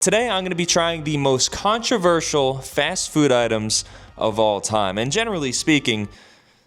Today I'm going to be trying the most controversial fast food items of all time. And generally speaking,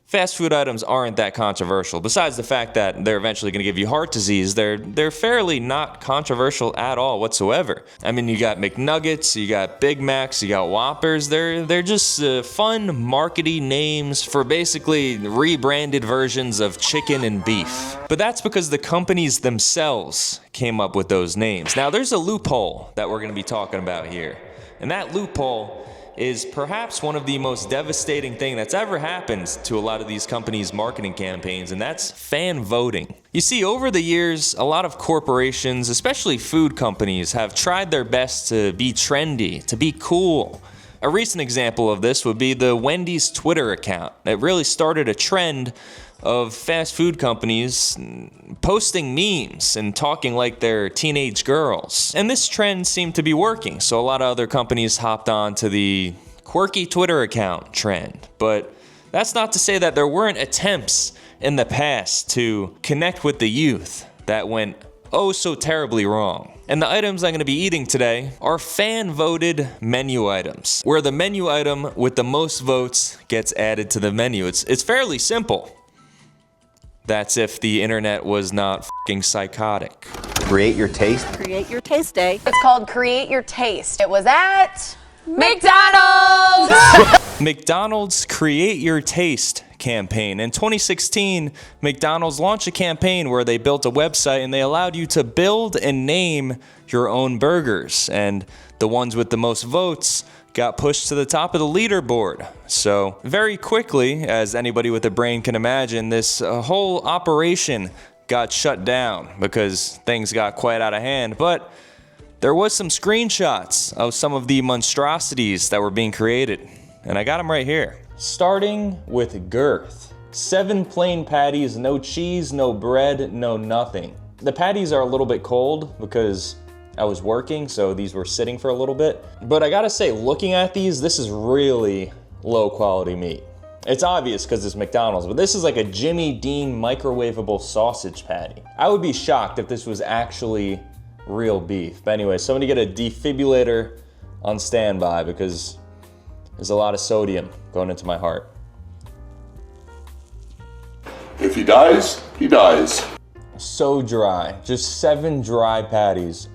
fast food items aren't that controversial. Besides the fact that they're eventually going to give you heart disease, they're fairly not controversial at all whatsoever. I mean, you got McNuggets, you got Big Macs, you got Whoppers. They're just fun, markety names for basically rebranded versions of chicken and beef. But that's because the companies themselves came up with those names. Now, there's a loophole that we're going to be talking about here. And that loophole is perhaps one of the most devastating thing that's ever happened to a lot of these companies' marketing campaigns, and that's fan voting. You see, over the years, a lot of corporations, especially food companies, have tried their best to be trendy, to be cool. A recent example of this would be the Wendy's Twitter account. It really started a trend of fast food companies posting memes and talking like they're teenage girls. And this trend seemed to be working, so a lot of other companies hopped on to the quirky Twitter account trend. But that's not to say that there weren't attempts in the past to connect with the youth that went oh so terribly wrong. And the items I'm going to be eating today are fan-voted menu items, where the menu item with the most votes gets added to the menu. It's fairly simple. That's if the internet was not f***ing psychotic. Create your taste. Create your taste day. It's called Create Your Taste. It was at McDonald's! McDonald's Create Your Taste campaign. In 2016, McDonald's launched a campaign where they built a website and they allowed you to build and name your own burgers. And the ones with the most votes got pushed to the top of the leaderboard. So very quickly, as anybody with a brain can imagine, this whole operation got shut down because things got quite out of hand. But there was some screenshots of some of the monstrosities that were being created, and I got them right here. Starting with girth. 7 plain patties, no cheese, no bread, no nothing. The patties are a little bit cold because I was working, so these were sitting for a little bit. But I gotta say, looking at these, this is really low quality meat. It's obvious because it's McDonald's, but this is like a Jimmy Dean microwavable sausage patty. I would be shocked if this was actually real beef. But anyway, somebody get a defibrillator on standby because there's a lot of sodium going into my heart. If he dies, he dies. So dry, just 7 dry patties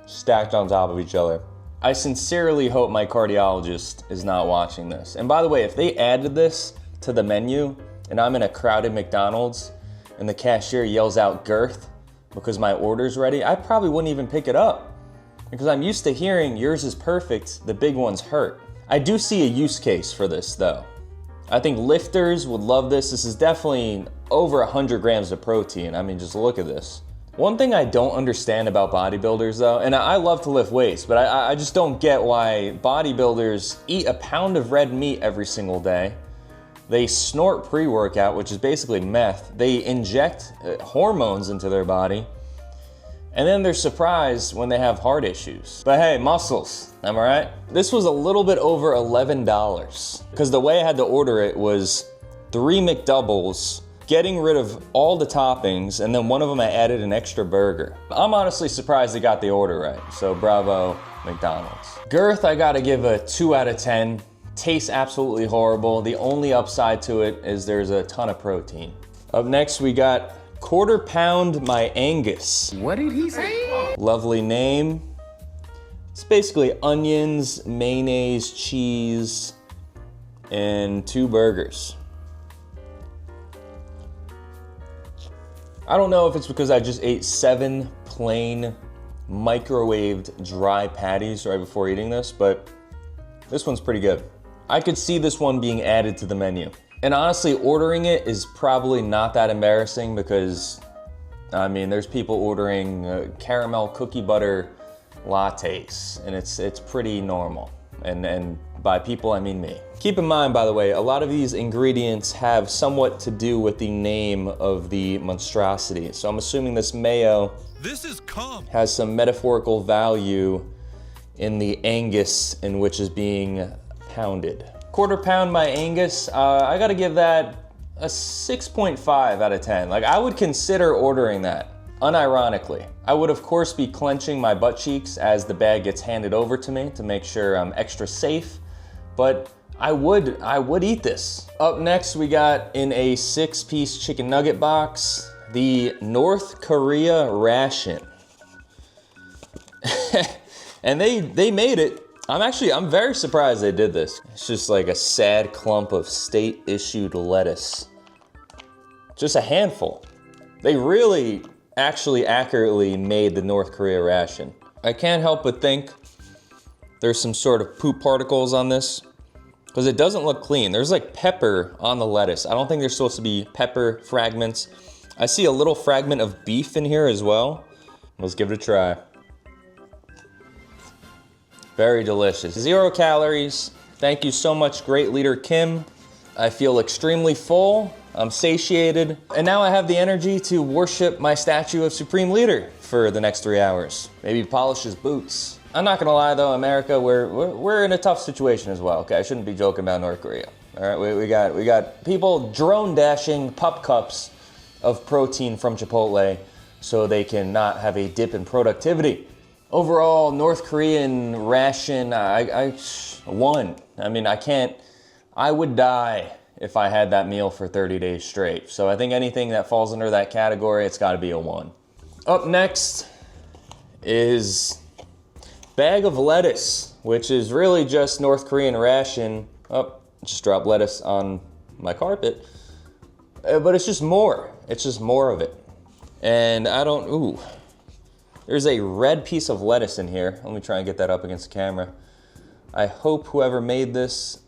stacked on top of each other. I sincerely hope my cardiologist is not watching this. And by the way, if they added this to the menu and I'm in a crowded McDonald's and the cashier yells out girth because my order's ready, I probably wouldn't even pick it up because I'm used to hearing yours is perfect, the big ones hurt. I do see a use case for this though. I think lifters would love this. This is definitely over 100 grams of protein. I mean, just look at this. One thing I don't understand about bodybuilders though, and I love to lift weights, but I just don't get why bodybuilders eat a pound of red meat every single day. They snort pre-workout, which is basically meth. They inject hormones into their body, and then they're surprised when they have heart issues. But hey, muscles, am I right? This was a little bit over $11 because the way I had to order it was 3 McDoubles, getting rid of all the toppings, and then one of them I added an extra burger. I'm honestly surprised they got the order right, so bravo, McDonald's. Girth, I gotta give a 2 out of 10. Tastes absolutely horrible. The only upside to it is there's a ton of protein. Up next, we got Quarter Pound My Angus. What did he say? Lovely name. It's basically onions, mayonnaise, cheese, and 2 burgers. I don't know if it's because I just ate 7 plain microwaved dry patties right before eating this, but this one's pretty good. I could see this one being added to the menu. And honestly, ordering it is probably not that embarrassing because, I mean, there's people ordering caramel cookie butter lattes, and it's pretty normal. And by people, I mean me. Keep in mind, by the way, a lot of these ingredients have somewhat to do with the name of the monstrosity. So I'm assuming this mayo has some metaphorical value in the Angus in which is being pounded. Quarter Pound My Angus, I gotta give that a 6.5 out of 10. Like, I would consider ordering that. Unironically, I would of course be clenching my butt cheeks as the bag gets handed over to me to make sure I'm extra safe, but I would eat this. Up next, we got in a 6-piece chicken nugget box, the North Korea ration. And they made it. I'm very surprised they did this. It's just like a sad clump of state-issued lettuce. Just a handful. They really actually accurately made the North Korea ration. I can't help but think there's some sort of poop particles on this because it doesn't look clean. There's like pepper on the lettuce. I don't think there's supposed to be pepper fragments. I see a little fragment of beef in here as well. Let's give it a try. Very delicious. 0 calories. Thank you so much, great leader Kim. I feel extremely full. I'm satiated. And now I have the energy to worship my statue of Supreme Leader for the next 3 hours. Maybe polish his boots. I'm not gonna lie though, America, we're in a tough situation as well, okay? I shouldn't be joking about North Korea. All right, we got people drone dashing pup cups of protein from Chipotle so they can not have a dip in productivity. Overall, North Korean ration, I won. I mean, I would die if I had that meal for 30 days straight. So I think anything that falls under that category, it's gotta be a 1. Up next is bag of lettuce, which is really just North Korean ration. Oh, just dropped lettuce on my carpet. But it's just more. It's just more of it. And there's a red piece of lettuce in here. Let me try and get that up against the camera. I hope whoever made this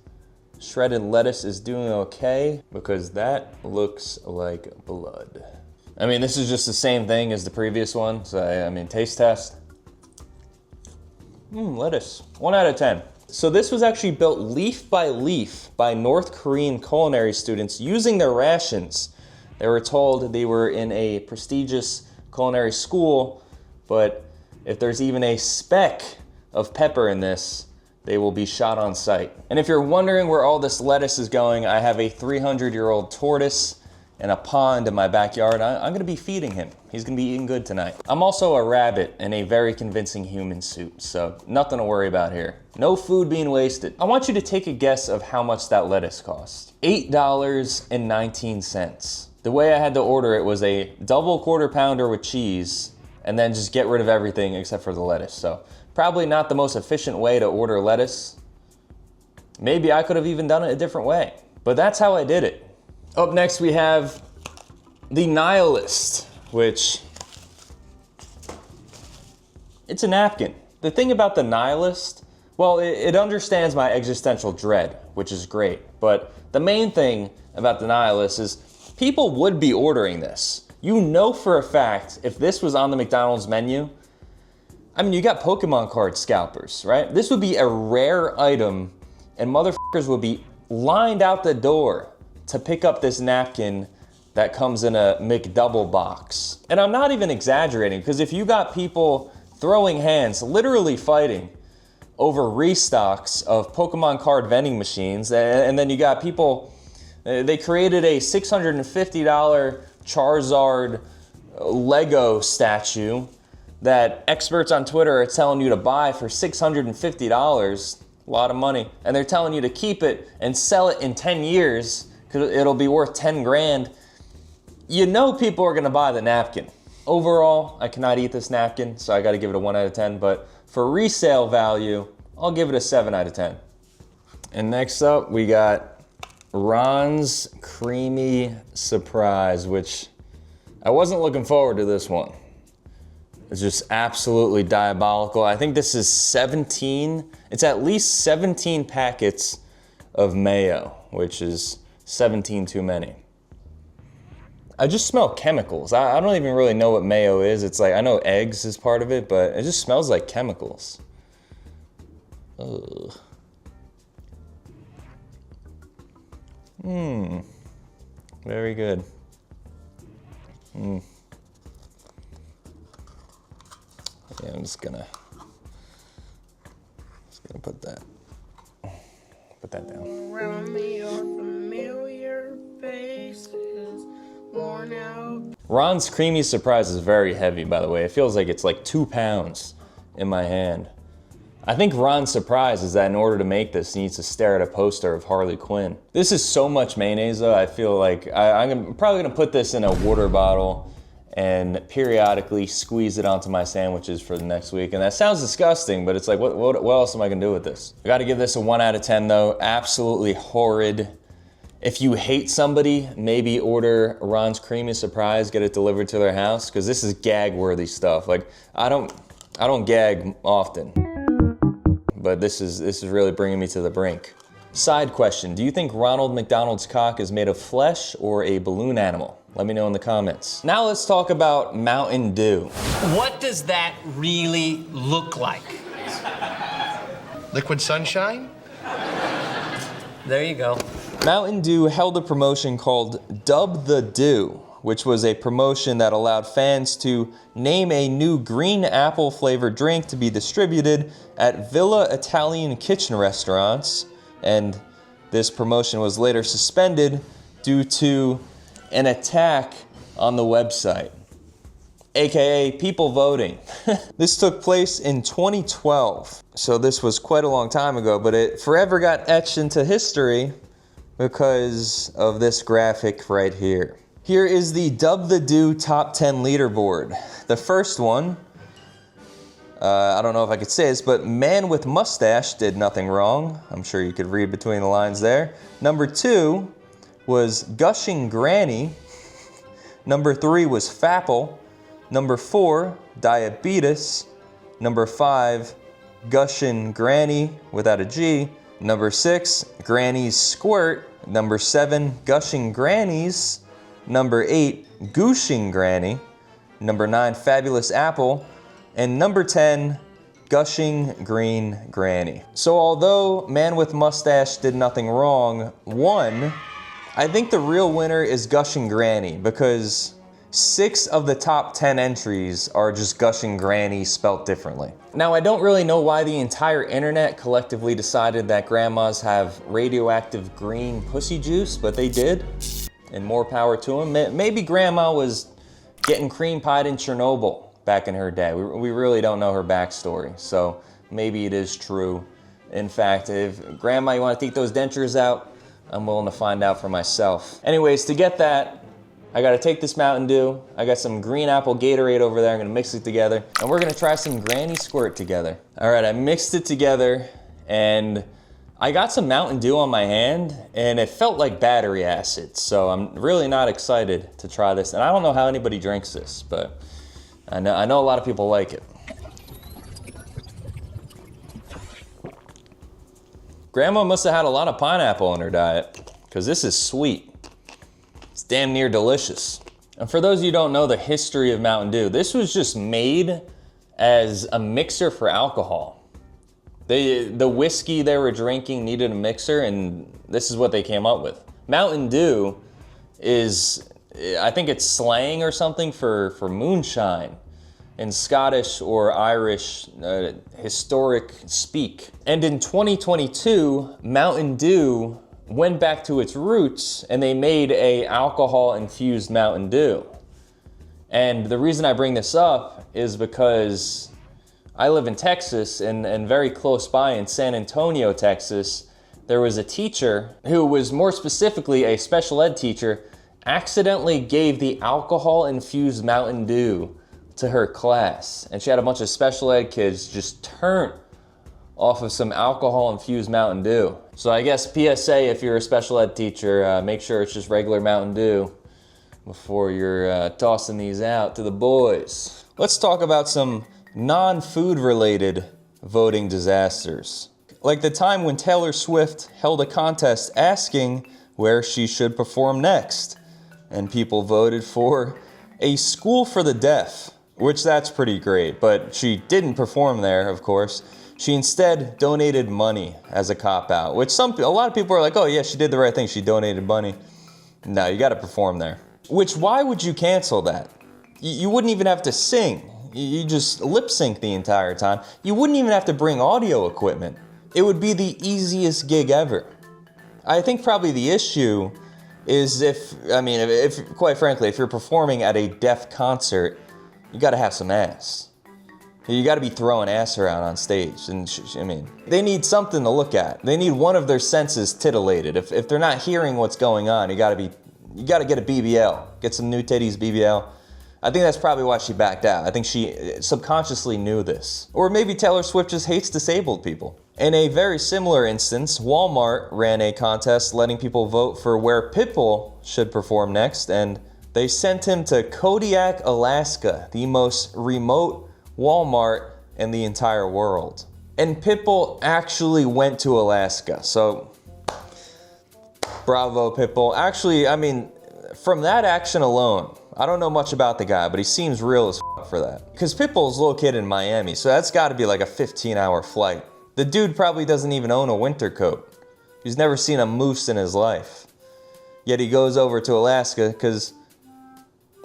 shredded lettuce is doing okay because that looks like blood. I mean, this is just the same thing as the previous one. So I mean, taste test. Lettuce, 1 out of 10. So this was actually built leaf by North Korean culinary students using their rations. They were told they were in a prestigious culinary school, but if there's even a speck of pepper in this, they will be shot on sight. And if you're wondering where all this lettuce is going, I have a 300-year-old tortoise and a pond in my backyard. I'm gonna be feeding him. He's gonna be eating good tonight. I'm also a rabbit in a very convincing human suit, so nothing to worry about here. No food being wasted. I want you to take a guess of how much that lettuce cost. $8.19. The way I had to order it was a double quarter pounder with cheese and then just get rid of everything except for the lettuce. So probably not the most efficient way to order lettuce. Maybe I could have even done it a different way, but that's how I did it. Up next, we have the Nihilist, which it's a napkin. The thing about the Nihilist, well, it understands my existential dread, which is great. But the main thing about the Nihilist is people would be ordering this. You know for a fact, if this was on the McDonald's menu, I mean, you got Pokemon card scalpers, right? This would be a rare item and motherfuckers would be lined out the door to pick up this napkin that comes in a McDouble box. And I'm not even exaggerating, because if you got people throwing hands, literally fighting over restocks of Pokemon card vending machines, and then you got people, they created a $650 Charizard Lego statue that experts on Twitter are telling you to buy for $650, a lot of money, and they're telling you to keep it and sell it in 10 years because it'll be worth 10 grand. You know people are gonna buy the napkin. Overall, I cannot eat this napkin, so I gotta give it a 1 out of 10, but for resale value, I'll give it a 7 out of 10. And next up, we got Ron's Creamy Surprise, which I wasn't looking forward to this one. It's just absolutely diabolical. I think this is 17, it's at least 17 packets of mayo, which is 17 too many. I just smell chemicals. I don't even really know what mayo is. It's like, I know eggs is part of it, but it just smells like chemicals. Ugh. Very good. Yeah, I'm just gonna put that down. Around me are familiar faces, worn out Ron's Creamy Surprise is very heavy, by the way. It feels like it's like 2 pounds in my hand. I think Ron's surprise is that in order to make this, he needs to stare at a poster of Harley Quinn. This is so much mayonnaise though, I feel like I'm probably gonna put this in a water bottle and periodically squeeze it onto my sandwiches for the next week. And that sounds disgusting, but it's like, what else am I gonna do with this? I gotta give this a 1 out of 10 though. Absolutely horrid. If you hate somebody, maybe order Ron's Creamy Surprise, get it delivered to their house, because this is gag-worthy stuff. Like, I don't gag often, but this is really bringing me to the brink. Side question, do you think Ronald McDonald's cock is made of flesh or a balloon animal? Let me know in the comments. Now let's talk about Mountain Dew. What does that really look like? Liquid sunshine? There you go. Mountain Dew held a promotion called Dub the Dew, which was a promotion that allowed fans to name a new green apple flavored drink to be distributed at Villa Italian kitchen restaurants. And this promotion was later suspended due to an attack on the website, aka people voting. This took place in 2012, so this was quite a long time ago, but it forever got etched into history because of this graphic right here. Here is the Dub the Dew top 10 leaderboard. The first one, I don't know if I could say this, but Man with Mustache did nothing wrong. I'm sure you could read between the lines there. Number 2 was Gushing Granny. Number 3 was Fapple. Number 4, Diabetes. Number 5, Gushin' Granny without a G. Number 6, Granny's Squirt. Number 7, Gushing Grannies. Number 8, Gooshing Granny. Number 9, Fabulous Apple. And number 10, Gushing Green Granny. So although Man with Mustache did nothing wrong, I think the real winner is Gushing Granny, because 6 of the top 10 entries are just Gushing Granny spelt differently. Now, I don't really know why the entire internet collectively decided that grandmas have radioactive green pussy juice, but they did, and more power to them. Maybe grandma was getting cream pied in Chernobyl back in her day. We really don't know her backstory, so maybe it is true. In fact, if grandma, you want to take those dentures out, I'm willing to find out for myself. Anyways, to get that, I gotta take this Mountain Dew. I got some green apple Gatorade over there. I'm gonna mix it together, and we're gonna try some Granny Squirt together. All right, I mixed it together, and I got some Mountain Dew on my hand, and it felt like battery acid, so I'm really not excited to try this. And I don't know how anybody drinks this, but I know a lot of people like it. Grandma must have had a lot of pineapple in her diet, because this is sweet. It's damn near delicious. And for those of you who don't know the history of Mountain Dew, this was just made as a mixer for alcohol. The whiskey they were drinking needed a mixer, and this is what they came up with. Mountain Dew is, I think it's slang or something for moonshine in Scottish or Irish historic speak. And in 2022, Mountain Dew went back to its roots, and they made a alcohol-infused Mountain Dew. And the reason I bring this up is because I live in Texas, and very close by in San Antonio, Texas, there was a teacher who was more specifically a special ed teacher, accidentally gave the alcohol-infused Mountain Dew to her class. And she had a bunch of special ed kids just turn off of some alcohol-infused Mountain Dew. So I guess PSA, if you're a special ed teacher, make sure it's just regular Mountain Dew before you're tossing these out to the boys. Let's talk about some non-food related voting disasters. Like the time when Taylor Swift held a contest asking where she should perform next, and people voted for a school for the deaf, which that's pretty great, but she didn't perform there, of course. She instead donated money as a cop-out, which a lot of people are like, oh yeah, she did the right thing, she donated money. No, you gotta perform there. Which, why would you cancel that? You wouldn't even have to sing. You just lip sync the entire time. You wouldn't even have to bring audio equipment. It would be the easiest gig ever. I think probably the issue is if quite frankly, if you're performing at a deaf concert, you got to have some ass. You got to be throwing ass around on stage. And they need something to look at. They need one of their senses titillated. If they're not hearing what's going on, you got to get a BBL. Get some new titties BBL. I think that's probably why she backed out. I think she subconsciously knew this. Or maybe Taylor Swift just hates disabled people. In a very similar instance, Walmart ran a contest letting people vote for where Pitbull should perform next, and they sent him to Kodiak, Alaska, the most remote Walmart in the entire world. And Pitbull actually went to Alaska, so bravo Pitbull. Actually, from that action alone, I don't know much about the guy, but he seems real as for that. Because Pitbull's located in Miami, so that's gotta be like a 15-hour flight. The dude probably doesn't even own a winter coat. He's never seen a moose in his life. Yet he goes over to Alaska because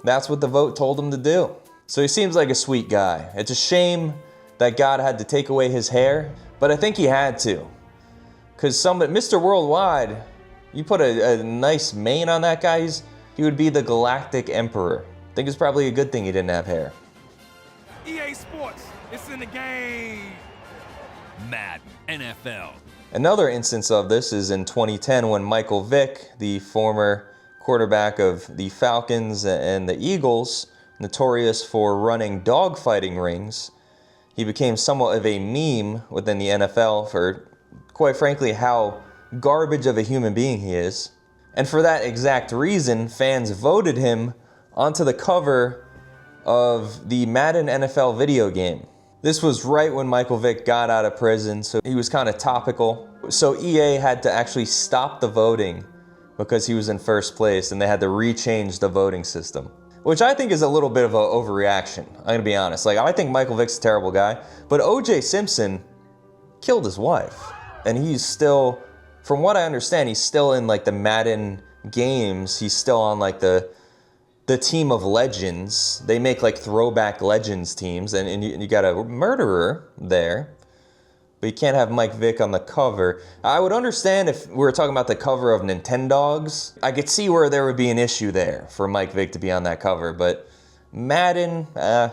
that's what the vote told him to do. So he seems like a sweet guy. It's a shame that God had to take away his hair, but I think he had to. Because Mr. Worldwide, you put a nice mane on that guy, he would be the Galactic Emperor. I think it's probably a good thing he didn't have hair. EA Sports, it's in the game. Madden NFL. Another instance of this is in 2010 when Michael Vick, the former quarterback of the Falcons and the Eagles, notorious for running dogfighting rings, he became somewhat of a meme within the NFL for, quite frankly, how garbage of a human being he is. And for that exact reason, fans voted him onto the cover of the Madden NFL video game. This was right when Michael Vick got out of prison, so he was kind of topical. So EA had to actually stop the voting because he was in first place, and they had to rechange the voting system. Which I think is a little bit of an overreaction, I'm gonna be honest. I think Michael Vick's a terrible guy, but O.J. Simpson killed his wife. And he's still, from what I understand, he's still in the Madden games. He's still on the team of legends. They make throwback legends teams, and you got a murderer there, but you can't have Mike Vick on the cover. I would understand if we were talking about the cover of Nintendogs. I could see where there would be an issue there for Mike Vick to be on that cover, but Madden, I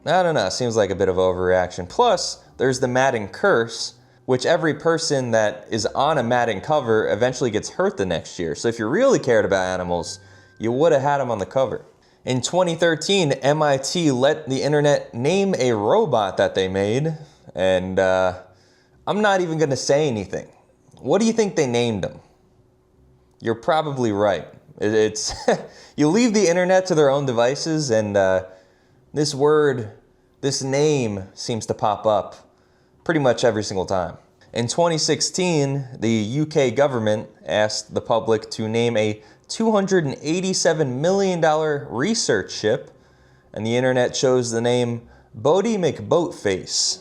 don't know, seems like a bit of overreaction. Plus, there's the Madden curse, which every person that is on a Madden cover eventually gets hurt the next year. So if you really cared about animals, you would have had them on the cover. In 2013, MIT let the internet name a robot that they made, and I'm not even gonna say anything. What do you think they named him? You're probably right. It's you leave the internet to their own devices, and this name seems to pop up pretty much every single time. In 2016, the UK government asked the public to name a $287 million research ship, and the internet chose the name Bodie McBoatface.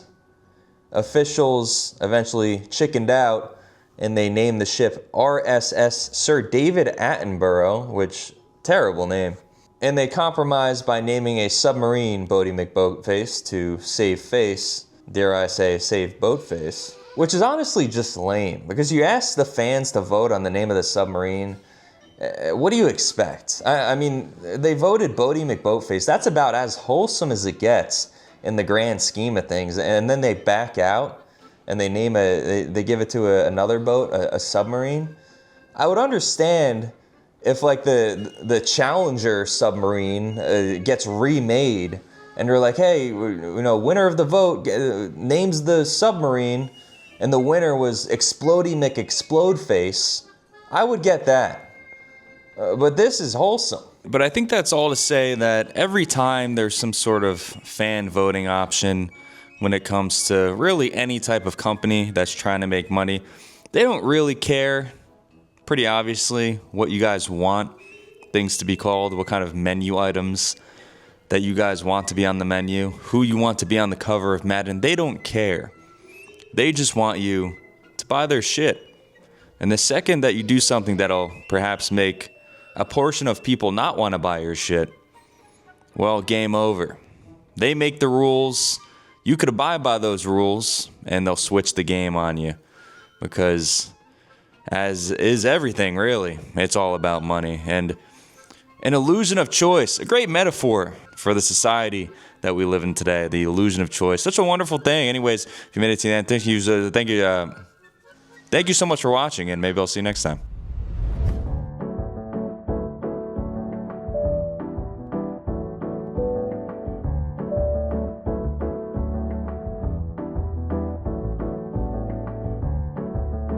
Officials eventually chickened out, and they named the ship RSS Sir David Attenborough, which, terrible name. And they compromised by naming a submarine Bodie McBoatface to save face, dare I say, save Boatface, which is honestly just lame, because you ask the fans to vote on the name of the submarine. What do you expect? I mean, they voted Bodie McBoatface. That's about as wholesome as it gets in the grand scheme of things. And then they back out and they name they give it to another boat, a submarine. I would understand if the Challenger submarine gets remade and they're like, hey, winner of the vote names the submarine, and the winner was Explodey McExplodeface. I would get that. But this is wholesome. But I think that's all to say that every time there's some sort of fan voting option when it comes to really any type of company that's trying to make money, they don't really care, pretty obviously, what you guys want things to be called, what kind of menu items that you guys want to be on the menu, who you want to be on the cover of Madden. They don't care. They just want you to buy their shit. And the second that you do something that'll perhaps make a portion of people not want to buy your shit, well, game over. They make the rules. You could abide by those rules, and they'll switch the game on you. Because as is everything, really. It's all about money. And an illusion of choice, a great metaphor for the society that we live in today, the illusion of choice. Such a wonderful thing. Anyways, if you made it to the end, thank you so much for watching, and maybe I'll see you next time.